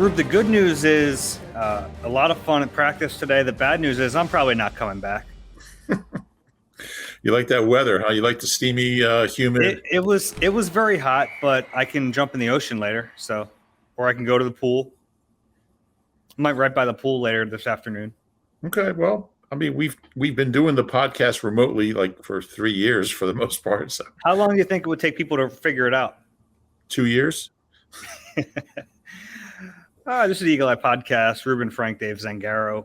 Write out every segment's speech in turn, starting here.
Rube, the good news is a lot of fun at practice today. The bad news is I'm probably not coming back. You like that weather, huh? You like the steamy, humid. It was very hot, but I can jump in the ocean later, or I can go to the pool. I might right by the pool later this afternoon. Okay, well, I mean, we've been doing the podcast remotely like for 3 years for the most part. So How long do you think it would take people to figure it out? 2 years. This is the Eagle Eye Podcast. Ruben, Frank, Dave, Zangaro.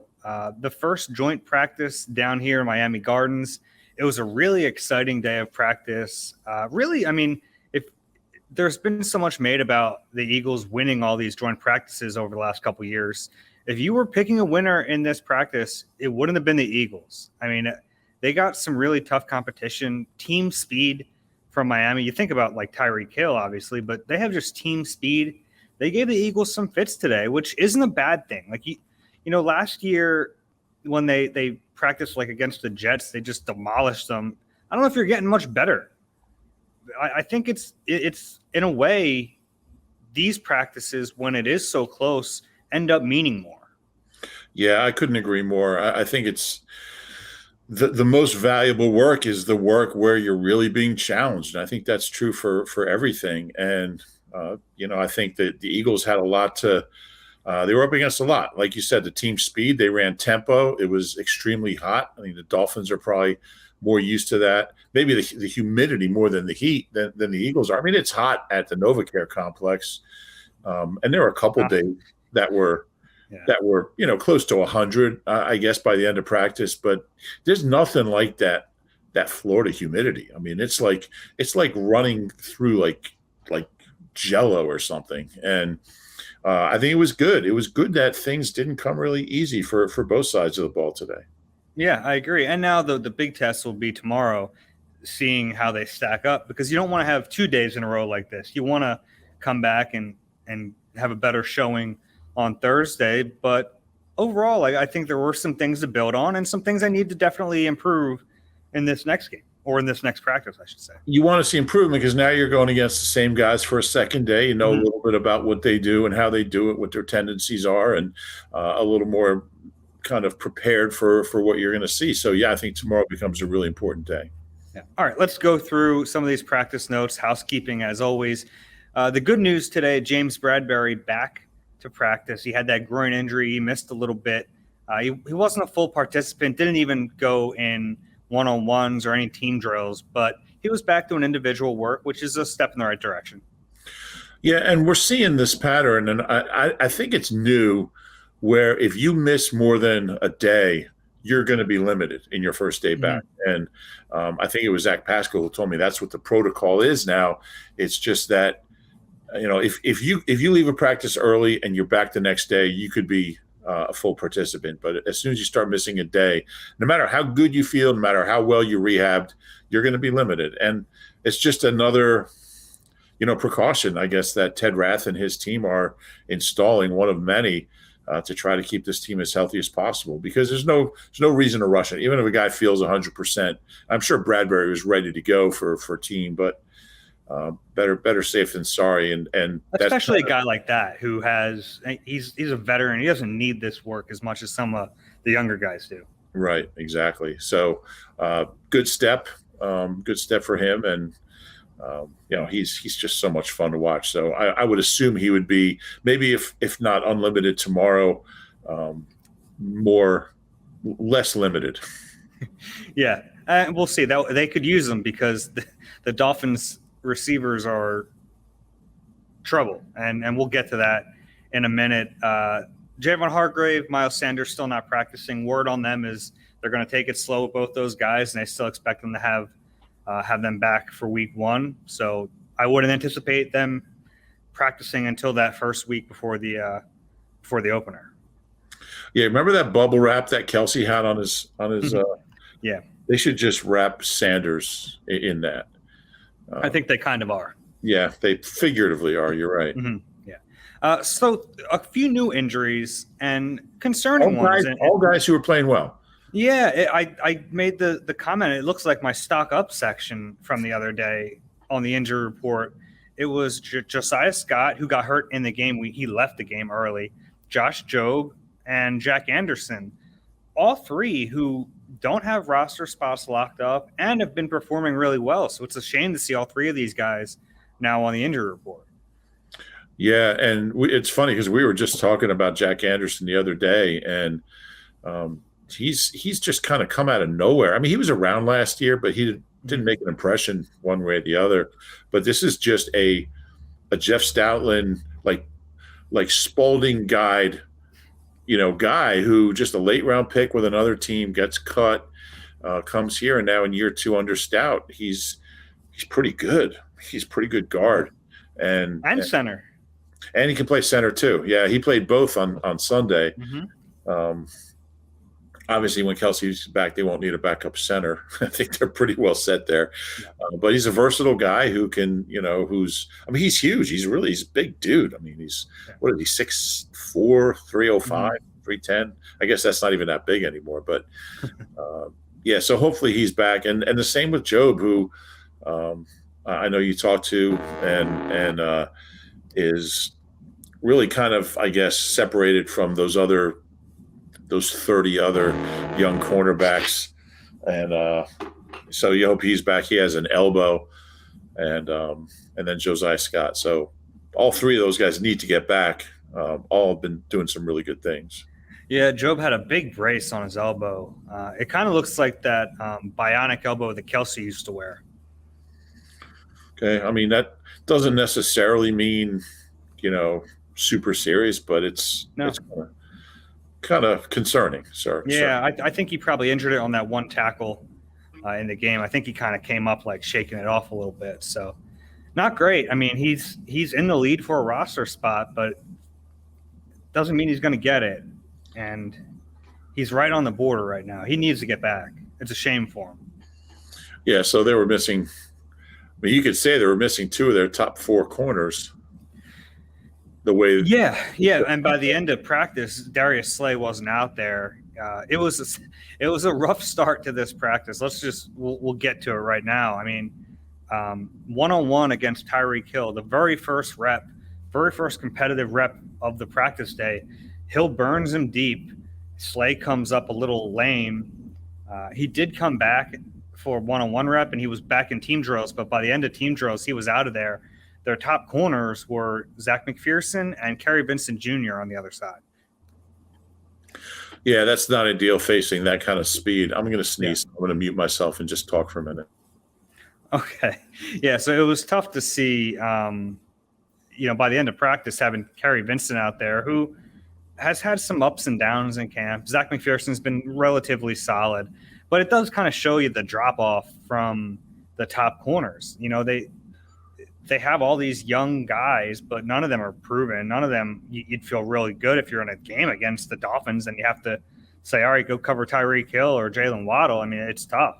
The first joint practice down here in Miami Gardens. It was a really exciting day of practice. Really, I mean, if there's been so much made about the Eagles winning all these joint practices over the last couple of years, if you were picking a winner in this practice, it wouldn't have been the Eagles. I mean, they got some really tough competition, team speed from Miami. You think about like Tyreek Hill, obviously, but they have just team speed. They gave the Eagles some fits today, which isn't a bad thing. Like, you know, last year when they practiced like against the Jets, they just demolished them. I don't know if you're getting much better. I think it's in a way, these practices, when it is so close, end up meaning more. Yeah, I couldn't agree more. I think it's the most valuable work is the work where you're really being challenged. And I think that's true for everything. And, I think that the Eagles had a lot to they were up against a lot. Like you said, the team speed, they ran tempo. It was extremely hot. I mean, the Dolphins are probably more used to that. Maybe the humidity more than the heat than the Eagles are. I mean, it's hot at the NovaCare complex. And there were a couple days that were close to 100, I guess, by the end of practice. But there's nothing like that Florida humidity. I mean, it's like running through like Jello or something. And I think it was good. It was good that things didn't come really easy for both sides of the ball today. Yeah, I agree. And now the big test will be tomorrow, seeing how they stack up, because you don't want to have 2 days in a row like this. You want to come back and have a better showing on Thursday. But overall, I think there were some things to build on and some things I need to definitely improve in this next game, or in this next practice, I should say. You want to see improvement because now you're going against the same guys for a second day. You know a little bit about what they do and how they do it, what their tendencies are, and a little more kind of prepared for what you're going to see. So, yeah, I think tomorrow becomes a really important day. Yeah. All right, let's go through some of these practice notes, housekeeping as always. The good news today, James Bradbury back to practice. He had that groin injury. He missed a little bit. He wasn't a full participant, didn't even go in one-on-ones or any team drills, but he was back doing individual work, which is a step in the right direction. Yeah, and we're seeing this pattern, and I think it's new, where if you miss more than a day, you're going to be limited in your first day back. And I think it was Zack Pascal who told me that's what the protocol is now. It's just that, if you leave a practice early and you're back the next day, you could be a full participant. But as soon as you start missing a day, no matter how good you feel, no matter how well you rehabbed, you're going to be limited. And it's just another, precaution, I guess, that Ted Rath and his team are installing, one of many, to try to keep this team as healthy as possible, because there's no reason to rush it. Even if a guy feels 100%, I'm sure Bradbury was ready to go for team, but better safe than sorry. And especially a guy like that who he's a veteran. He doesn't need this work as much as some of the younger guys do. Right. Exactly. So good step for him. And, he's just so much fun to watch. So I would assume he would be, maybe if not unlimited tomorrow, less limited. Yeah. We'll see that they could use them, because the Dolphins receivers are trouble. And we'll get to that in a minute. Javon Hargrave, Miles Sanders still not practicing. Word on them is they're going to take it slow with both those guys, and they still expect them to have them back for week 1. So I wouldn't anticipate them practicing until that first week before the opener. Yeah, remember that bubble wrap that Kelsey had on his yeah. They should just wrap Sanders in that. I think they kind of are. Yeah, they figuratively are. You're right. Mm-hmm. Yeah. So a few new injuries and concerning ones. All guys who are playing well. Yeah, I made the comment. It looks like my stock up section from the other day on the injury report it was Josiah Scott, who got hurt in the game. He left the game early. Josh Jobe and Jack Anderson, all three who don't have roster spots locked up and have been performing really well. So it's a shame to see all three of these guys now on the injury report. Yeah, and it's funny because we were just talking about Jack Anderson the other day, and he's just kind of come out of nowhere. I mean, he was around last year, but he didn't make an impression one way or the other. But this is just a Jeff Stoutland like Spalding guide, guy who just a late round pick with another team gets cut, comes here, and now in year 2 under Stout, he's pretty good. He's a pretty good guard and center. And he can play center too. Yeah, he played both on Sunday. Obviously, when Kelsey's back, they won't need a backup center. I think they're pretty well set there. Yeah. But he's a versatile guy who can, he's huge. He's a big dude. I mean, what is he, 6'4", 305, 310? I guess that's not even that big anymore. But, yeah, so hopefully he's back. And the same with Jobe, who I know you talked to and is really kind of, I guess, separated from those 30 other young cornerbacks. And so you hope he's back. He has an elbow and then Josiah Scott. So all three of those guys need to get back. All have been doing some really good things. Yeah, Jobe had a big brace on his elbow. It kind of looks like that bionic elbow that Kelsey used to wear. Okay. I mean, that doesn't necessarily mean, super serious, but it's kind of concerning, sir. Yeah, I think he probably injured it on that one tackle in the game. I think he kind of came up like shaking it off a little bit. So not great. I mean, he's in the lead for a roster spot, but doesn't mean he's going to get it. And he's right on the border right now. He needs to get back. It's a shame for him. Yeah, so they were missing – I mean, you could say they were missing 2 of their top 4 corners. Yeah, and by the end of practice, Darius Slay wasn't out there. It was a rough start to this practice. We'll get to it right now. I mean, 1-on-1 against Tyreek Hill, the very first competitive rep of the practice day. Hill burns him deep. Slay comes up a little lame. He did come back for 1-on-1 rep, and he was back in team drills, but by the end of team drills, he was out of there. Their top corners were Zach McPherson and Kerry Vincent Jr. on the other side. Yeah, that's not ideal facing that kind of speed. I'm going to sneeze. Yeah. I'm going to mute myself and just talk for a minute. Okay. Yeah, so it was tough to see, by the end of practice, having Kerry Vincent out there, who has had some ups and downs in camp. Zach McPherson's been relatively solid, but it does kind of show you the drop-off from the top corners. They have all these young guys, but none of them are proven. None of them you'd feel really good if you're in a game against the Dolphins and you have to say, all right, go cover Tyreek Hill or Jalen Waddle. I mean, it's tough.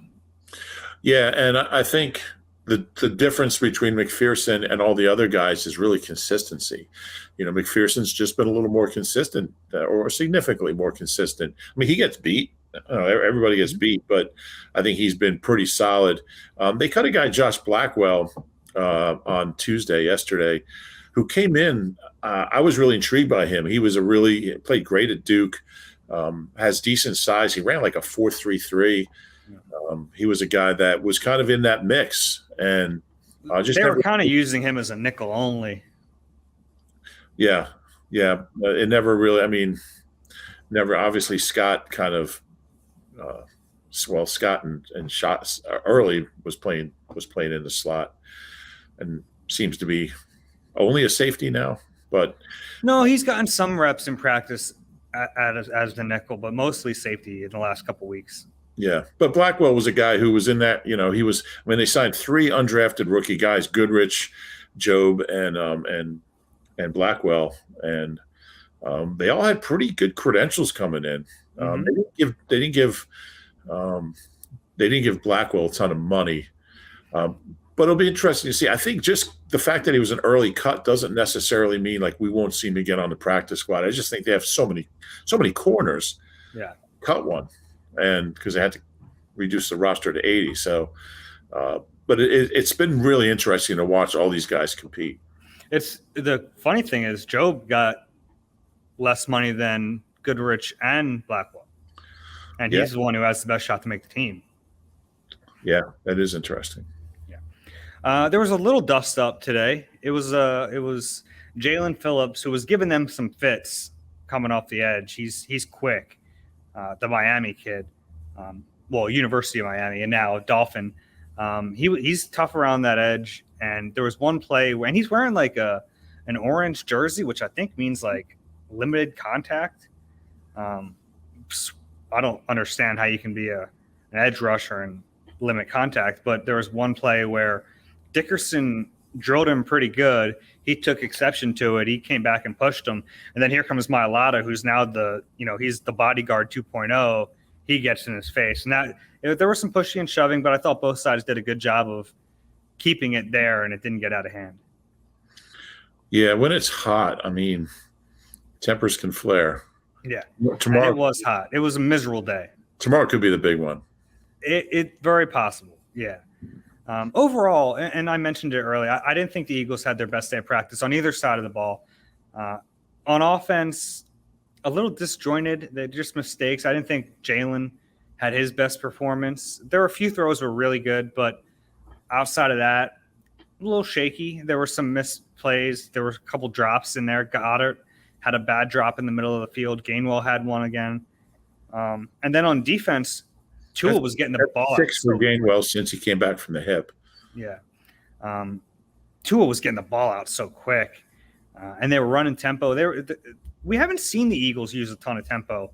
Yeah, and I think the difference between McPherson and all the other guys is really consistency. McPherson's just been a little more consistent or significantly more consistent. I mean, he gets beat. Everybody gets beat, but I think he's been pretty solid. They cut a guy, Josh Blackwell, on yesterday, who came in. I was really intrigued by him. He played great at Duke, has decent size. He ran like a 4.33. He was a guy that was kind of in that mix, and they were kind of using him as a nickel only. Yeah. It never really. I mean, never. Obviously, Scott kind of. Scott and shots early was playing in the slot, and seems to be only a safety now. But no, he's gotten some reps in practice as the nickel, but mostly safety in the last couple of weeks. Yeah, but Blackwell was a guy who was in that. He was. I mean, they signed 3 undrafted rookie guys: Goodrich, Jobe, and Blackwell, and they all had pretty good credentials coming in. They didn't give Blackwell a ton of money, but it'll be interesting to see. I think just the fact that he was an early cut doesn't necessarily mean like we won't see him again on the practice squad. I just think they have so many corners. Yeah, cut one, and because they had to reduce the roster to 80, so But it's been really interesting to watch all these guys compete. It's the funny thing is Job got less money than Goodrich and Blackwell, and he's the one who has the best shot to make the team. Yeah, that is interesting. Yeah, there was a little dust up today. It was Jalen Phillips who was giving them some fits coming off the edge. He's quick, the Miami kid, University of Miami, and now Dolphin. He's tough around that edge. And there was one play when he's wearing like an orange jersey, which I think means like limited contact. I don't understand how you can be an edge rusher and limit contact, but there was one play where Dickerson drilled him pretty good. He took exception to it. He came back and pushed him. And then here comes Mailata, who's now he's the bodyguard 2.0. He gets in his face. And there was some pushing and shoving, but I thought both sides did a good job of keeping it there, and it didn't get out of hand. Yeah, when it's hot, tempers can flare. Yeah, tomorrow and it was hot. It was a miserable day. Tomorrow could be the big one. It very possible. Yeah. Overall, and I mentioned it earlier, I didn't think the Eagles had their best day of practice on either side of the ball. On offense, a little disjointed. They're just mistakes. I didn't think Jalen had his best performance. There were a few throws were really good, but outside of that, a little shaky. There were some missed plays. There were a couple drops in there. Goddard had a bad drop in the middle of the field. Gainwell had one again. And then on defense, Tua was getting the ball 6 for Gainwell since he came back from the hip. Yeah. Tua was getting the ball out so quick. And they were running tempo. We haven't seen the Eagles use a ton of tempo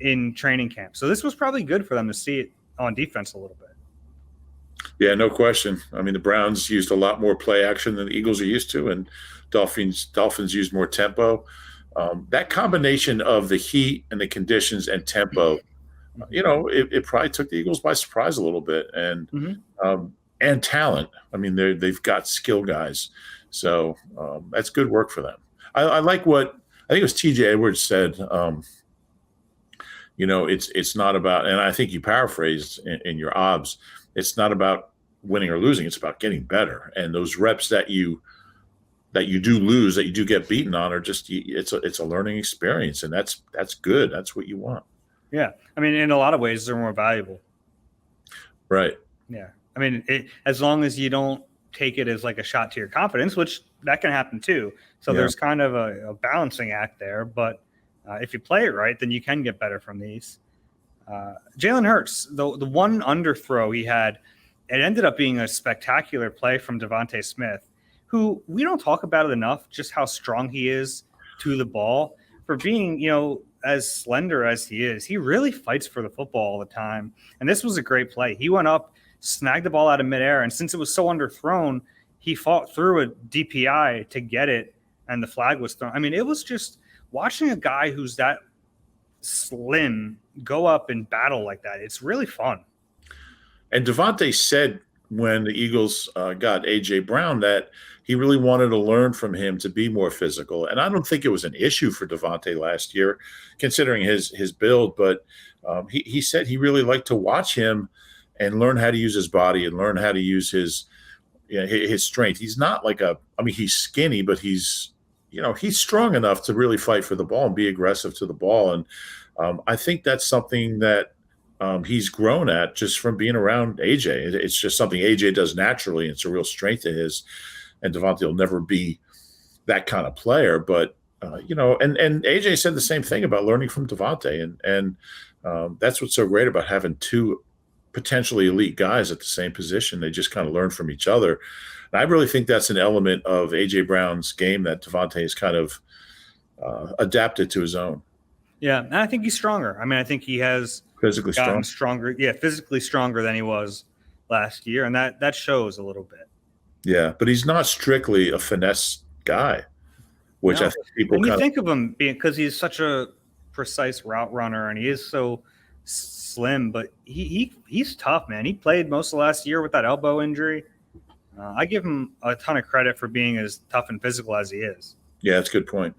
in training camp. So this was probably good for them to see it on defense a little bit. Yeah, no question. The Browns used a lot more play action than the Eagles are used to, and Dolphins used more tempo. That combination of the heat and the conditions and tempo, it probably took the Eagles by surprise a little bit, and talent. They've got skill guys, so that's good work for them. I like what I think it was T.J. Edwards said. It's not about, and I think you paraphrased in your obs. It's not about winning or losing. It's about getting better. And those reps that you do lose, that you do get beaten on, are just it's a learning experience, and that's good. That's what you want. Yeah, in a lot of ways, they're more valuable. Right. Yeah, as long as you don't take it as like a shot to your confidence, which that can happen too. So there's kind of a balancing act there. But if you play it right, then you can get better from these. Jalen Hurts, the one underthrow he had, it ended up being a spectacular play from Devontae Smith, who we don't talk about it enough, just how strong he is to the ball. For being, as slender as he is, he really fights for the football all the time. And this was a great play. He went up, snagged the ball out of midair, and since it was so underthrown, he fought through a DPI to get it, and the flag was thrown. It was just watching a guy who's that slim go up and battle like that. It's really fun. And Devontae said when the Eagles got A.J. Brown that he really wanted to learn from him to be more physical. And I don't think it was an issue for Devontae last year, considering his build. But he said he really liked to watch him and learn how to use his body and learn how to use his strength. He's not like he's skinny, but he's strong enough to really fight for the ball and be aggressive to the ball. And I think that's something that he's grown at just from being around AJ. It's just something AJ does naturally. It's a real strength of his, and Devontae will never be that kind of player. But and AJ said the same thing about learning from Devontae, and that's what's so great about having two potentially elite guys at the same position. They just kind of learn from each other. And I really think that's an element of AJ Brown's game that Devontae has kind of adapted to his own. Yeah, and I think he's stronger. I think he has physically stronger. Yeah, physically stronger than he was last year, and that shows a little bit. Yeah, but he's not strictly a finesse guy, which I think people think of him being, because he's such a precise route runner and he is so slim, but he's tough, man. He played most of last year with that elbow injury. I give him a ton of credit for being as tough and physical as he is. Yeah, that's a good point.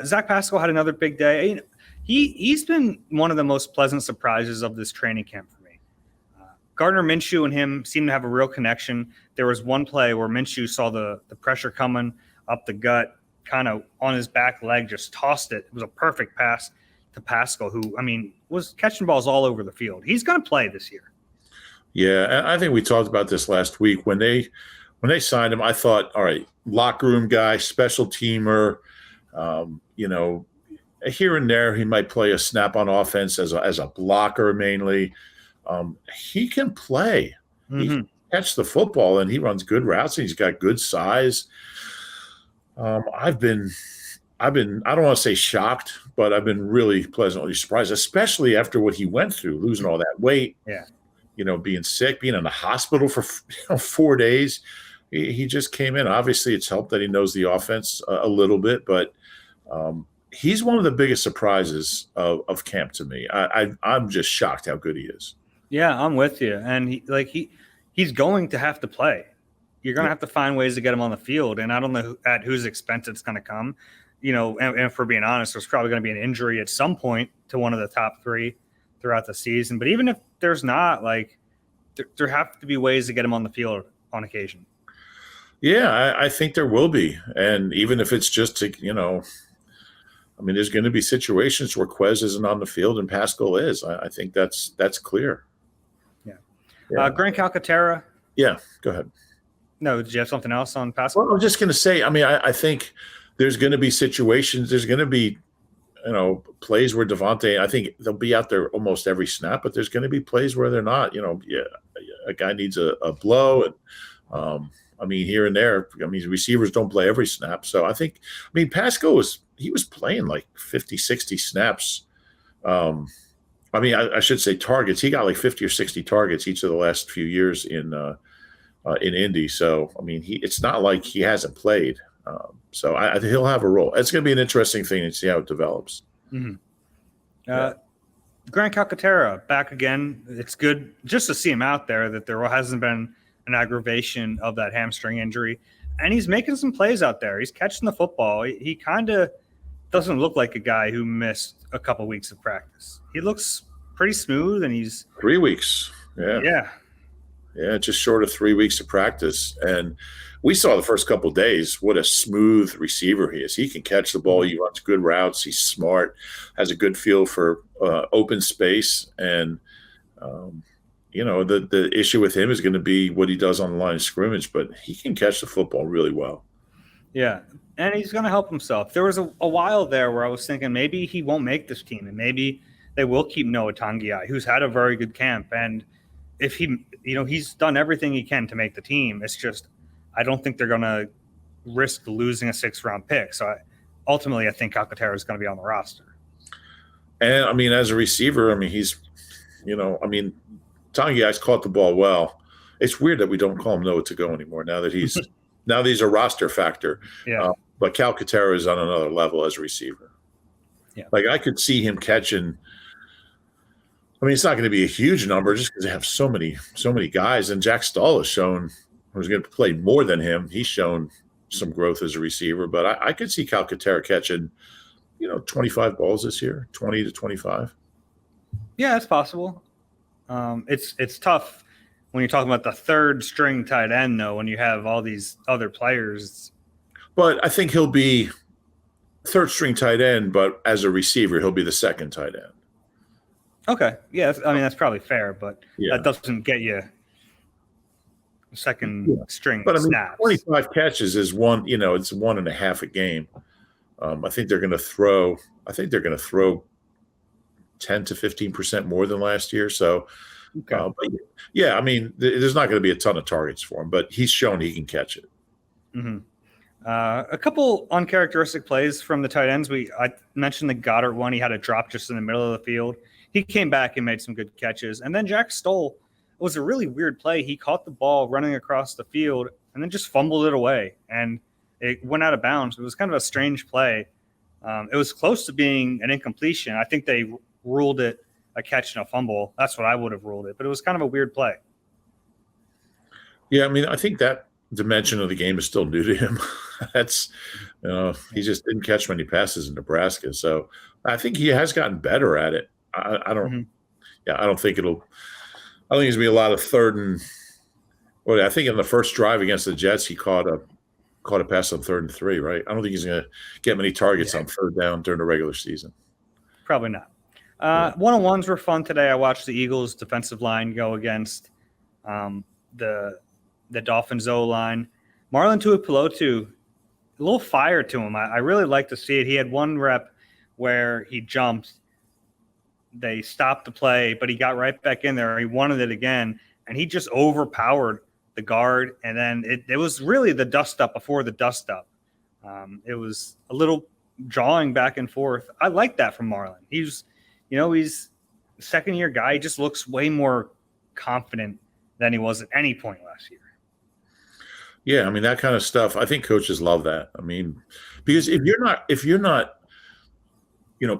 Zack Pascal had another big day. He's been one of the most pleasant surprises of this training camp for me. Gardner Minshew and him seem to have a real connection. There was one play where Minshew saw the pressure coming up the gut, kind of on his back leg, just tossed it. It was a perfect pass to Pascal, who, I mean, was catching balls all over the field. He's going to play this year. Yeah, I think we talked about this last week. When they signed him, I thought, all right, locker room guy, special teamer, here and there he might play a snap on offense as a blocker mainly. He can play. Mm-hmm. He can catch the football, and he runs good routes, and he's got good size. I've been I don't want to say shocked, but I've been really pleasantly surprised, especially after what he went through, losing all that weight. Yeah. Being sick, being in the hospital for 4 days. He just came in. Obviously, it's helped that he knows the offense a little bit, but he's one of the biggest surprises of camp to me. I'm just shocked how good he is. Yeah, I'm with you. And he's going to have to play. You're going to have to find ways to get him on the field, and I don't know at whose expense it's going to come. And if we're being honest, there's probably going to be an injury at some point to one of the top three throughout the season. But even if there's not, there have to be ways to get him on the field on occasion. Yeah, I think there will be. And even if it's just to, there's going to be situations where Quez isn't on the field and Pascal is. I think that's clear. Yeah. Grant Calcaterra. Yeah, go ahead. No, did you have something else on Pascal? Well, I was just going to say, I think there's going to be situations, there's going to be, plays where Devontae, I think they'll be out there almost every snap, but there's going to be plays where they're not. A guy needs a blow, and here and there. Receivers don't play every snap, so I think. Pascal was playing like 50, 60 snaps. I should say targets. He got like 50 or 60 targets each of the last few years in Indy. So it's not like he hasn't played. So I think he'll have a role. It's going to be an interesting thing to see how it develops. Mm-hmm. Grant Calcaterra back again. It's good just to see him out there, that there hasn't been an aggravation of that hamstring injury. And he's making some plays out there. He's catching the football. He kind of doesn't look like a guy who missed a couple weeks of practice. He looks pretty smooth, and he's 3 weeks. Yeah, just short of 3 weeks of practice. And we saw the first couple of days what a smooth receiver he is. He can catch the ball. He runs good routes. He's smart, has a good feel for open space. And, the issue with him is going to be what he does on the line of scrimmage, but he can catch the football really well. Yeah, and he's going to help himself. There was a while there where I was thinking maybe he won't make this team, and maybe they will keep Noah Tongiai, who's had a very good camp. And if he's done everything he can to make the team. It's just, I don't think they're going to risk losing a 6th-round pick. So ultimately, I think Calcaterra is going to be on the roster. And as a receiver, he's, Tongiai's caught the ball well. It's weird that we don't call him Noah to go anymore now that he's a roster factor. Yeah. But Calcaterra is on another level as a receiver. Yeah. I could see him catching. It's not going to be a huge number just because they have so many guys. And Jack Stahl has shown, who's going to play more than him. He's shown some growth as a receiver, but I could see Calcaterra catching, 25 balls this year, 20 to 25. Yeah, it's possible. It's tough when you're talking about the 3rd-string tight end, though, when you have all these other players. But I think he'll be 3rd-string tight end, but as a receiver, he'll be the 2nd tight end. Okay. Yeah, that's probably fair, but that doesn't get you second string snaps. 25 catches is one, it's 1.5 a game. I think they're going to throw 10 to 15% more than last year. So, okay. There's not going to be a ton of targets for him, but he's shown he can catch it. Mm-hmm. A couple uncharacteristic plays from the tight ends. I mentioned the Goddard one. He had a drop just in the middle of the field. He came back and made some good catches. And then Jack Stoll was a really weird play. He caught the ball running across the field and then just fumbled it away. And it went out of bounds. It was kind of a strange play. It was close to being an incompletion. I think they ruled it a catch and a fumble. That's what I would have ruled it. But it was kind of a weird play. Yeah, I think that dimension of the game is still new to him. That's, he just didn't catch many passes in Nebraska. So I think he has gotten better at it. I don't think it'll I think there's going to be a lot of third and well, I think in the first drive against the Jets, he caught a pass on 3rd and 3, right? I don't think he's going to get many targets on 3rd down during the regular season. Probably not. One-on-ones were fun today. I watched the Eagles defensive line go against the Dolphins O-line. Marlon Tuipulotu, a little fire to him. I really like to see it. He had one rep where he jumped. They stopped the play, but he got right back in there. He wanted it again, and he just overpowered the guard. And then it was really the dust up before the dust up. It was a little jawing back and forth. I like that from Marlon. He's a second-year guy. He just looks way more confident than he was at any point last year. Yeah, I mean, that kind of stuff, I think coaches love that. I mean, because if you're not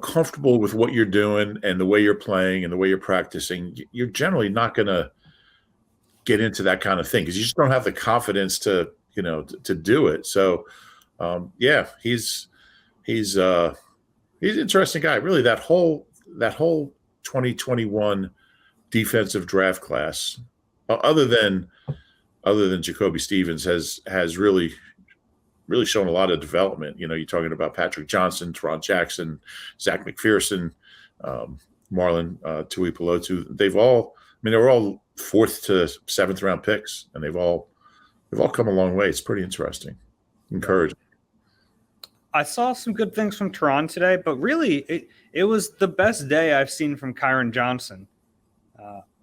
comfortable with what you're doing and the way you're playing and the way you're practicing, you're generally not going to get into that kind of thing because you just don't have the confidence to do it. So, yeah, he's an interesting guy. Really, that whole 2021 defensive draft class, other than Jacoby Stevens, has really shown a lot of development. You're talking about Patrick Johnson, Teron Jackson, Zach McPherson, Marlon Tuipulotu. They're all 4th to 7th round picks, and they've all come a long way. It's pretty interesting, encouraging. I saw some good things from Teron today, but really it was the best day I've seen from Kyron Johnson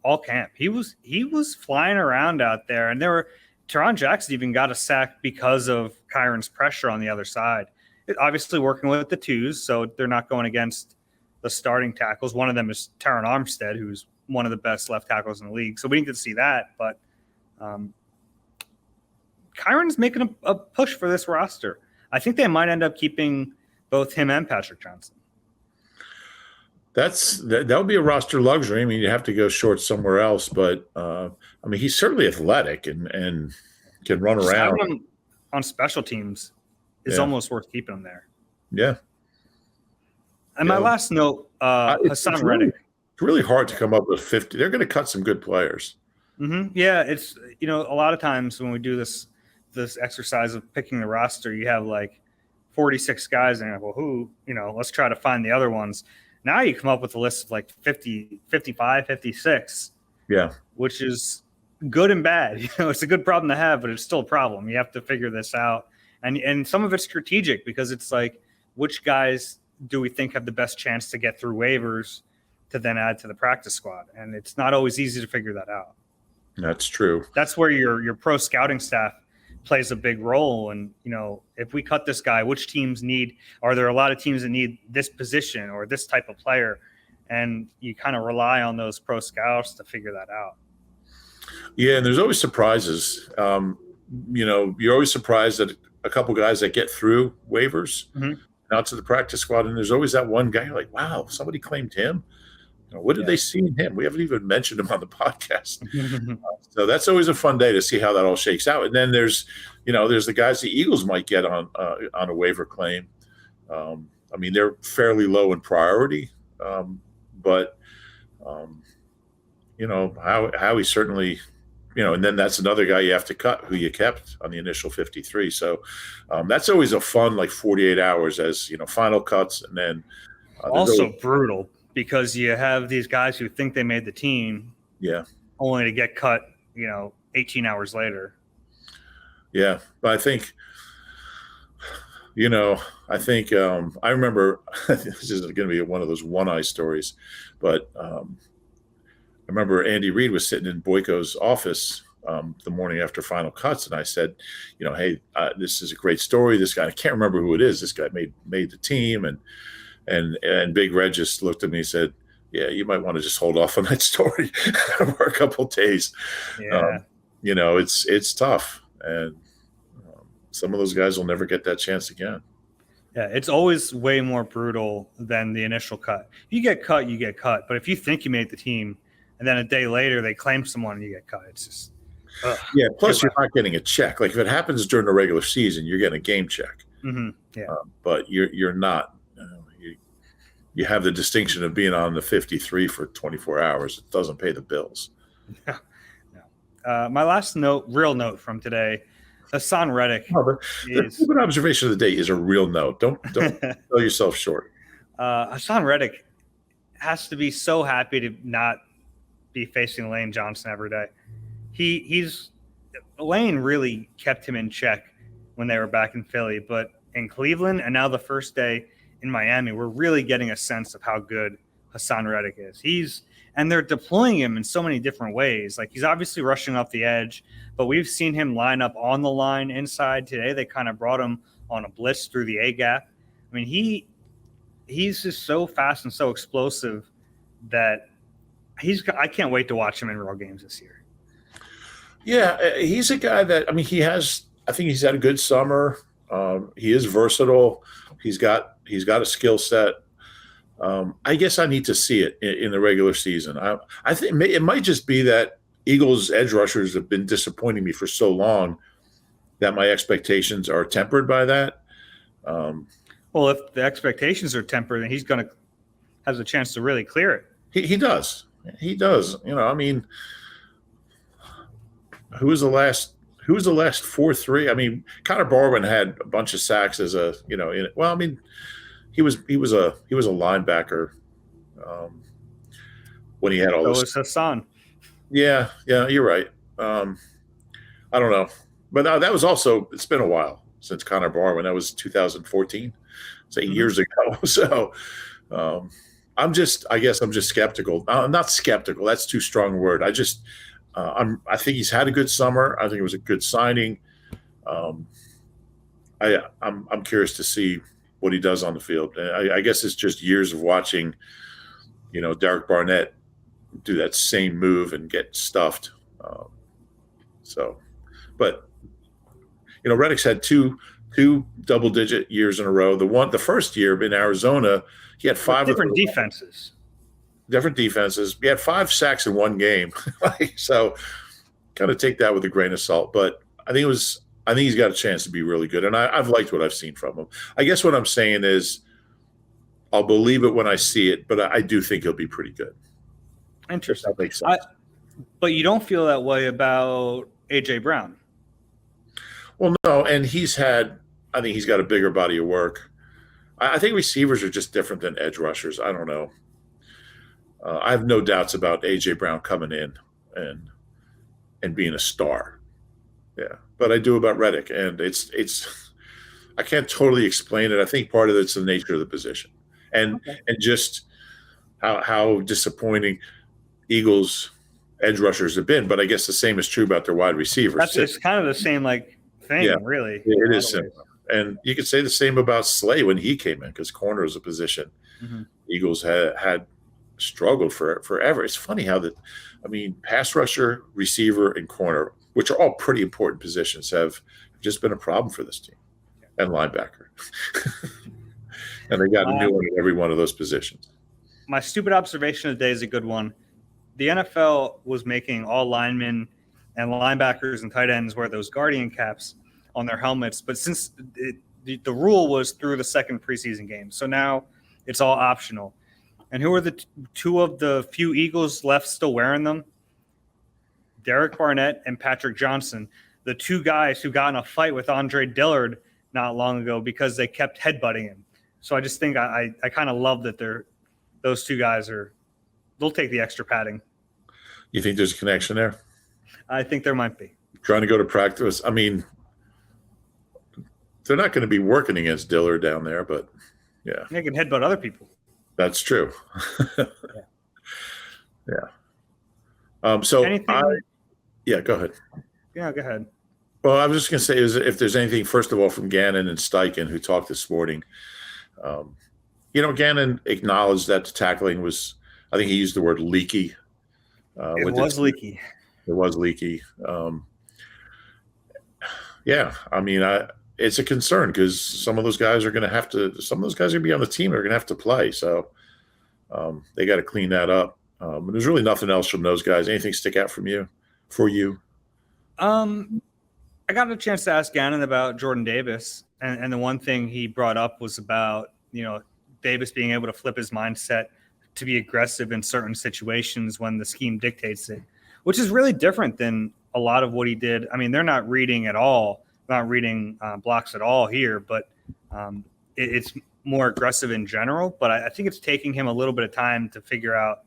all camp. He was flying around out there, and Teron Jackson even got a sack because of Kyron's pressure on the other side. Obviously working with the twos, so they're not going against the starting tackles. One of them is Terron Armstead, who's one of the best left tackles in the league. So we didn't get to see that, but Kyron's making a push for this roster. I think they might end up keeping both him and Patrick Johnson. That would be a roster luxury. I mean, you have to go short somewhere else, but he's certainly athletic and can run around. Having him on special teams is almost worth keeping him there. Yeah. And my last note, Hassan Reddick. It's really hard to come up with 50. They're going to cut some good players. Mm-hmm. Yeah, it's a lot of times when we do this exercise of picking the roster, you have like 46 guys, and you're like, well, who? Let's try to find the other ones. Now you come up with a list of like 50, 55, 56. Yeah. Which is good and bad. It's a good problem to have, but it's still a problem. You have to figure this out. And some of it's strategic because it's like, which guys do we think have the best chance to get through waivers to then add to the practice squad? And it's not always easy to figure that out. That's true. That's where your pro scouting staff plays a big role. And, if we cut this guy, which teams are there a lot of teams that need this position or this type of player? And you kind of rely on those pro scouts to figure that out. Yeah. And there's always surprises. You're always surprised that a couple guys that get through waivers out to the practice squad. And there's always that one guy you're like, wow, somebody claimed him. What did they see in him? We haven't even mentioned him on the podcast. So that's always a fun day to see how that all shakes out. And then there's the guys the Eagles might get on a waiver claim. They're fairly low in priority, but Howie certainly, and then that's another guy you have to cut who you kept on the initial 53. So that's always a fun, like 48 hours as, final cuts. And then also brutal. Because you have these guys who think they made the team, only to get cut, 18 hours later. Yeah, but I think, I remember this is going to be one of those one-eye stories, but I remember Andy Reid was sitting in Boyko's office the morning after final cuts, and I said, hey, this is a great story. This guy, I can't remember who it is. This guy made the team, and Big Red just looked at me and said, yeah, you might want to just hold off on that story for a couple of days. Yeah. It's tough. And some of those guys will never get that chance again. Yeah, it's always way more brutal than the initial cut. You get cut, you get cut. But if you think you made the team and then a day later they claim someone and you get cut, it's just yeah, plus you're not getting a check. Like if it happens during the regular season, you're getting a game check. Mm-hmm. Yeah. But you're not. You have the distinction of being on the 53 for 24 hours. It doesn't pay the bills. No. My last real note from today, Hassan Reddick The is stupid observation of the day is a real note. Don't sell yourself short. Hassan Reddick has to be so happy to not be facing Lane Johnson every day. Lane really kept him in check when they were back in Philly, but in Cleveland and now the first day in Miami, we're really getting a sense of how good Hassan Reddick is. And they're deploying him in so many different ways. Like, he's obviously rushing off the edge, but we've seen him line up on the line inside today. They kind of brought him on a blitz through the A gap. I mean, he's just so fast and so explosive that I can't wait to watch him in real games this year. Yeah, he's a guy that, I think he's had a good summer. He is versatile. He's got a skill set. I guess I need to see it in the regular season. I think it might just be that Eagles edge rushers have been disappointing me for so long that my expectations are tempered by that. Well, if the expectations are tempered, then he's going to has a chance to really clear it. He does. He does. Who was the last 4-3? I mean, Connor Barwin had a bunch of sacks as a, he was a linebacker when he had all So this. was Hassan. Yeah, you're right. I don't know, but that was also, it's been a while since Connor Barwin. That was 2014. It's 8 years ago. So I guess I'm just skeptical. I'm not skeptical. That's too strong a word. I think he's had a good summer. I think it was a good signing. I'm curious to see what he does on the field. I guess it's just years of watching, Derek Barnett do that same move and get stuffed. But Reddick's had two double-digit years in a row. The first year in Arizona, he had five different defenses. Different defenses. He had 5 sacks in one game. So kind of take that with a grain of salt. But I think he's got a chance to be really good. And I've liked what I've seen from him. I guess what I'm saying is I'll believe it when I see it, but I do think he'll be pretty good. Interesting. That makes sense. But you don't feel that way about A.J. Brown? Well, no. And I think he's got a bigger body of work. I think receivers are just different than edge rushers. I don't know. I have no doubts about A.J. Brown coming in and being a star. Yeah, but I do about Reddick, and it's I can't totally explain it. I think part of it's the nature of the position, and just how disappointing Eagles edge rushers have been. But I guess the same is true about their wide receivers. It's kind of the same thing, really. It is similar. And you could say the same about Slay when he came in, because corner is a position Eagles had struggled forever. It's funny how pass rusher, receiver, and corner, which are all pretty important positions, have just been a problem for this team, and linebacker. And they got a new one at every one of those positions. My stupid observation of the day is a good one. The NFL was making all linemen and linebackers and tight ends wear those Guardian caps on their helmets, but since the rule was through the second preseason game, so now it's all optional. And who are the two of the few Eagles left still wearing them? Derek Barnett and Patrick Johnson, the two guys who got in a fight with Andre Dillard not long ago because they kept headbutting him. So I just think I kind of love that those two guys they'll take the extra padding. You think there's a connection there? I think there might be. Trying to go to practice. I mean, they're not going to be working against Dillard down there, but yeah. They can headbutt other people. That's true. Yeah. Go ahead. Yeah, go ahead. Well, I was just going to say if there's anything, first of all, from Gannon and Steichen, who talked this morning. Gannon acknowledged that the tackling was, I think he used the word leaky. It was leaky. It was leaky. It's a concern because some of those guys are going to be on the team. They're going to have to play. So they got to clean that up. There's really nothing else from those guys. Anything stick out for you? I got a chance to ask Gannon about Jordan Davis. And the one thing he brought up was about, Davis being able to flip his mindset to be aggressive in certain situations when the scheme dictates it. which is really different than a lot of what he did. I mean, they're not reading at all, not reading blocks at all here, but it's more aggressive in general. But I think it's taking him a little bit of time to figure out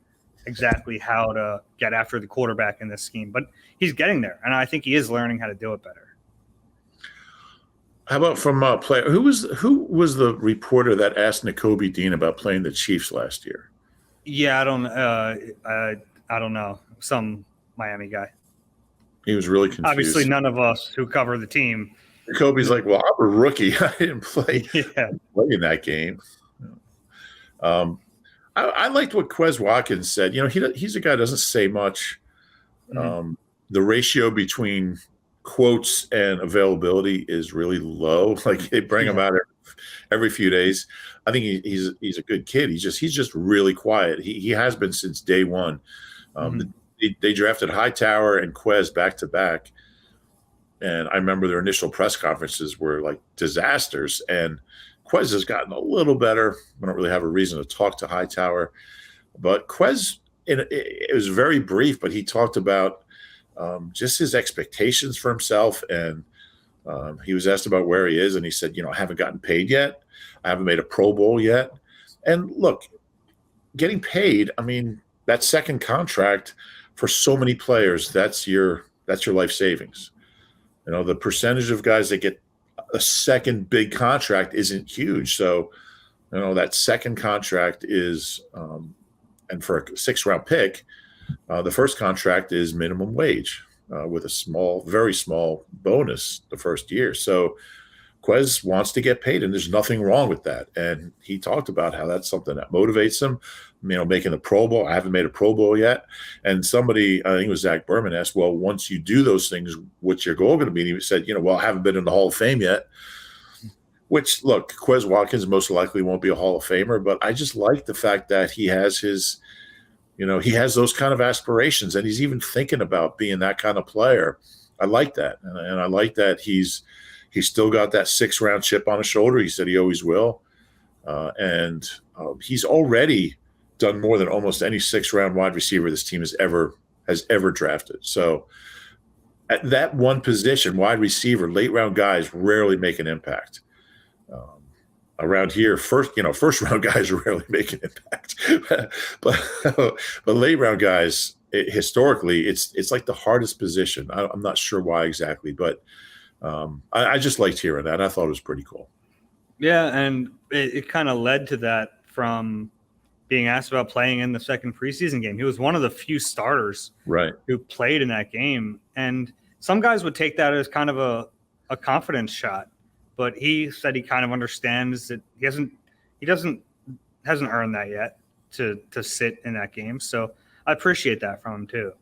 exactly how to get after the quarterback in this scheme. But he's getting there, and I think he is learning how to do it better. How about from player? Who was the reporter that asked Nakobe Dean about playing the Chiefs last year? Yeah, I don't know. Some Miami guy. He was really confused. Obviously, none of us who cover the team. Nakobe's like, well, I'm a rookie. I didn't play in that game. I liked what Quez Watkins said. He's a guy who doesn't say much. Mm-hmm. The ratio between quotes and availability is really low. Like they bring him out every few days. I think he's a good kid. He's just really quiet. He has been since day one. They drafted Hightower and Quez back to back, and I remember their initial press conferences were like disasters. And Quez has gotten a little better. I don't really have a reason to talk to Hightower, but Quez, it was very brief, but he talked about just his expectations for himself. And he was asked about where he is, and he said, I haven't gotten paid yet. I haven't made a Pro Bowl yet. And look, getting paid, I mean, that second contract for so many players, that's your life savings. The percentage of guys that get a second big contract isn't huge. So, that second contract is, and for a 6th-round pick, the first contract is minimum wage with a very small bonus the first year. So Quez wants to get paid, and there's nothing wrong with that. And he talked about how that's something that motivates him. Making the Pro Bowl. I haven't made a Pro Bowl yet. And somebody, I think it was Zach Berman, asked, well, once you do those things, what's your goal going to be? And he said, well, I haven't been in the Hall of Fame yet. Which, look, Quez Watkins most likely won't be a Hall of Famer, but I just like the fact that he has his – he has those kind of aspirations, and he's even thinking about being that kind of player. I like that. And I like that he's still got that 6th-round chip on his shoulder. He said he always will. And he's already done more than almost any 6th-round wide receiver this team has ever drafted. So at that one position, wide receiver, late-round guys rarely make an impact. Around here, first-round guys rarely make an impact, but late-round guys, historically, it's like the hardest position. I'm not sure why exactly, but I just liked hearing that. I thought it was pretty cool. Yeah, and it kind of led to that from being asked about playing in the second preseason game. He was one of the few starters who played in that game, and some guys would take that as kind of a confidence shot. But he said he kind of understands that he hasn't earned that yet to sit in that game. So I appreciate that from him too.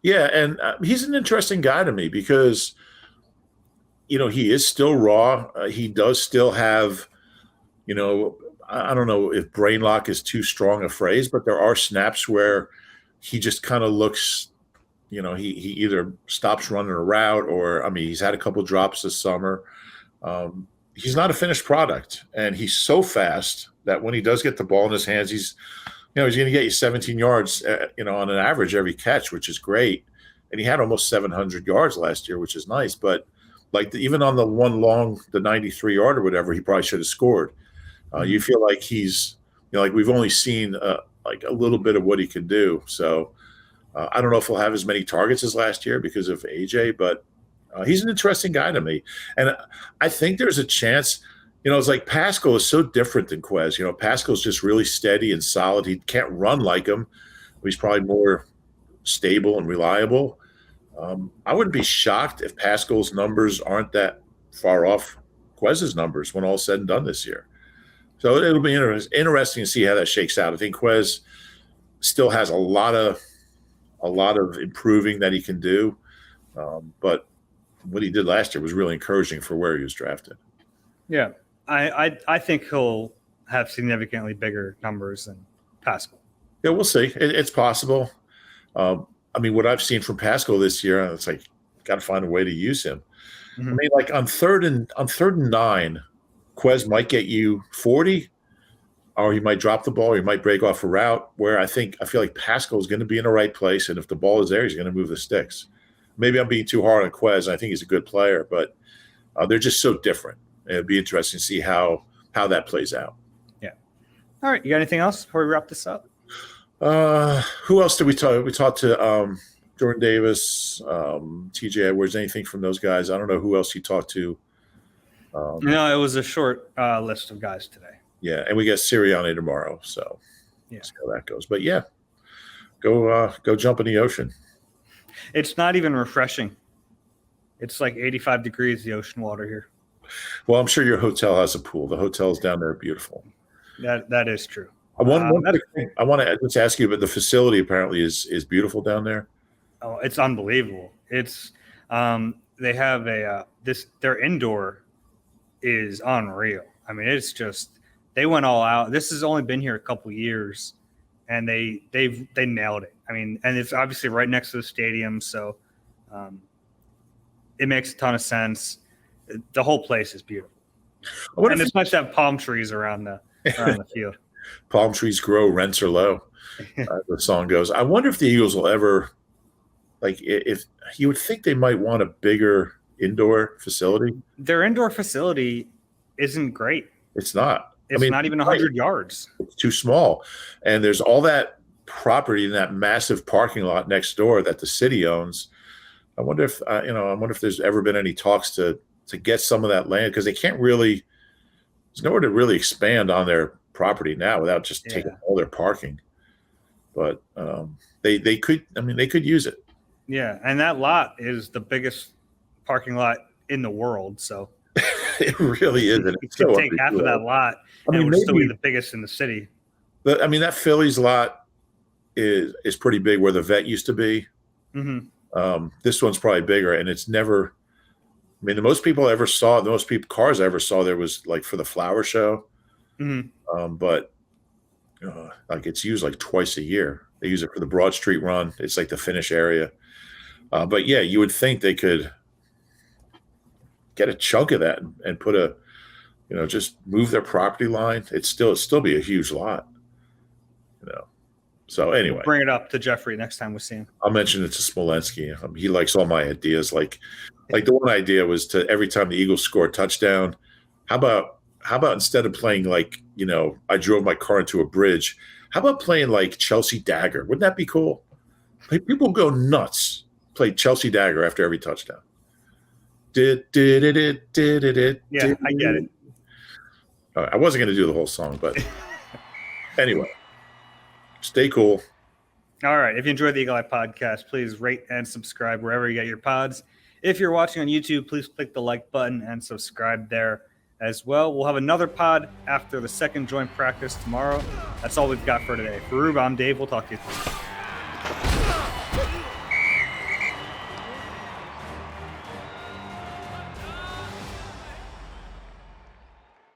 Yeah, and he's an interesting guy to me because, he is still raw. He does still have, I don't know if brain lock is too strong a phrase, but there are snaps where he just kind of looks, he either stops running a route or, he's had a couple drops this summer. He's not a finished product, and he's so fast that when he does get the ball in his hands, he's going to get you 17 yards, on an average every catch, which is great. And he had almost 700 yards last year, which is nice. But even on the one long, the 93 yard or whatever, he probably should have scored. You feel like he's, we've only seen a little bit of what he can do. So I don't know if he'll have as many targets as last year because of AJ, but he's an interesting guy to me. And I think there's a chance, it's like Pascal is so different than Quez. Pascal's just really steady and solid. He can't run like him. He's probably more stable and reliable. I wouldn't be shocked if Pascal's numbers aren't that far off Quez's numbers when all's said and done this year. So it'll be interesting to see how that shakes out. I think Quez still has a lot of improving that he can do. But what he did last year was really encouraging for where he was drafted. Yeah, I think he'll have significantly bigger numbers than Pascal. Yeah, we'll see. It's possible. What I've seen from Pascal this year, it's like got to find a way to use him. Mm-hmm. On third and 9, Quez might get you 40. or he might drop the ball, or he might break off a route where I feel like Pascal is going to be in the right place, and if the ball is there, he's going to move the sticks. Maybe I'm being too hard on Quez. I think he's a good player, but they're just so different. It'd be interesting to see how that plays out. Yeah. All right. You got anything else before we wrap this up? Who else did we talk? We talked to Jordan Davis, TJ Edwards. Anything from those guys? I don't know who else you talked to. No, it was a short list of guys today. Yeah, and we got Sirianni tomorrow, so yeah, see how that goes. But yeah, go jump in the ocean. It's not even refreshing. It's like 85 degrees, the ocean water here. Well, I'm sure your hotel has a pool. The hotels down there are beautiful. That is true. I want to just ask you, but the facility apparently is beautiful down there. Oh, it's unbelievable. It's they have their indoor is unreal. I mean, it's just they went all out. This has only been here a couple years, and they nailed it. I mean, and it's obviously right next to the stadium, so it makes a ton of sense. The whole place is beautiful, and it's nice to have palm trees around the field. Palm trees grow, rents are low. The song goes. I wonder if the Eagles will ever, like, if you would think they might want a bigger indoor facility. Their indoor facility isn't great. It's not. It's not even 100 yards. It's too small. And there's all that property in that massive parking lot next door that the city owns. I wonder if there's ever been any talks to get some of that land, because they can't really. There's nowhere to really expand on their property now without just taking all their parking. But they could. I mean, they could use it. Yeah, and that lot is the biggest parking lot in the world. So it really is. You could take half of that lot, and it would still be the biggest in the city. But I mean, that Phillies lot is pretty big where the vet used to be. Mm-hmm. This one's probably bigger, and it's never. I mean, the most cars I ever saw there was like for the flower show. Mm-hmm. But like it's used like twice a year. They use it for the Broad Street run. It's like the finish area. But yeah, you would think they could get a chunk of that and put just move their property line. It'd still be a huge lot. So anyway, bring it up to Jeffrey next time we see him. I'll mention it to Smolensky. He likes all my ideas. Like the one idea was to every time the Eagles score a touchdown, how about instead of playing like, I drove my car into a bridge, how about playing like Chelsea Dagger? Wouldn't that be cool? Like, people go nuts. Play Chelsea Dagger after every touchdown. Yeah, I get it. I wasn't going to do the whole song, but anyway, stay cool. All right. If you enjoyed the Eagle Eye podcast, please rate and subscribe wherever you get your pods. If you're watching on YouTube, please click the like button and subscribe there as well. We'll have another pod after the second joint practice tomorrow. That's all we've got for today. For Rube, I'm Dave. We'll talk to you soon.